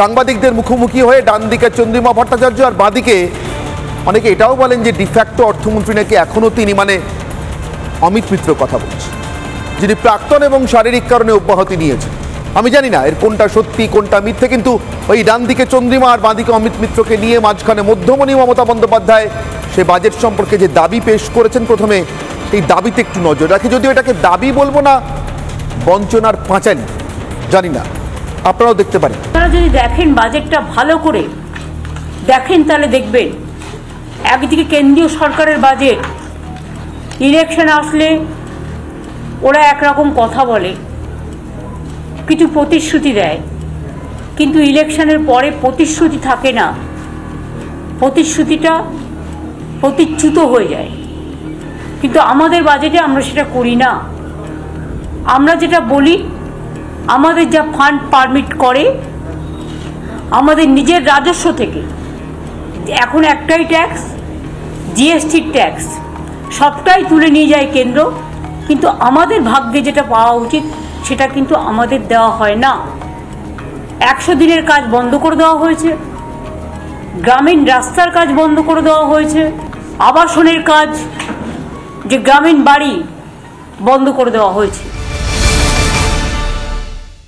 সাংবাদিকদের মুখোমুখি হয়ে ডান দিকে চন্দ্রিমা ভট্টাচার্য আর বাঁদিকে অনেকে এটাও বলেন যে ডিফ্যাক্টো অর্থমন্ত্রী নাকি এখনো তিনি মানে অমিত মিত্র কথা বলছেন, যিনি প্রাক্তন এবং শারীরিক কারণে অব্যাহতি নিয়েছেন। আমি জানি না এর কোনটা সত্যি কোনটা মিথ্যে, কিন্তু ওই ডান দিকে চন্দ্রিমা আর বাঁদিকে অমিত মিত্রকে নিয়ে মাঝখানে মধ্যমণি মমতা বন্দ্যোপাধ্যায় সে বাজেট সম্পর্কে যে দাবি পেশ করেছেন, প্রথমে সেই দাবিতে একটু নজর রাখি। যদিও এটাকে দাবি বলবো না, বঞ্চনার পাঁচালি, জানি না, আপনারাও দেখতে পারেন। আপনারা যদি দেখেন বাজেটটা ভালো করে দেখেন তাহলে দেখবেন একদিকে কেন্দ্রীয় সরকারের বাজেট, ইলেকশন আসলে ওরা একরকম কথা বলে, কিছু প্রতিশ্রুতি দেয়, কিন্তু ইলেকশনের পরে প্রতিশ্রুতি থাকে না, প্রতিশ্রুতিটা প্রতিচ্যুত হয়ে যায়। কিন্তু আমাদের বাজেটে আমরা সেটা করি না। আমরা যেটা বলি, আমাদের যা ফান্ড পারমিট করে আমাদের নিজের রাজস্ব থেকে, এখন একটাই ট্যাক্স, জিএসটির ট্যাক্স, সবটাই তুলে নিয়ে যায় কেন্দ্র, কিন্তু আমাদের ভাগ্যে যেটা পাওয়া উচিত সেটা কিন্তু আমাদের দেওয়া হয় না। 100 দিনের কাজ বন্ধ করে দেওয়া হয়েছে, গ্রামীণ রাস্তার কাজ বন্ধ করে দেওয়া হয়েছে, আবাসনের কাজ, যে গ্রামীণ বাড়ি বন্ধ করে দেওয়া হয়েছে।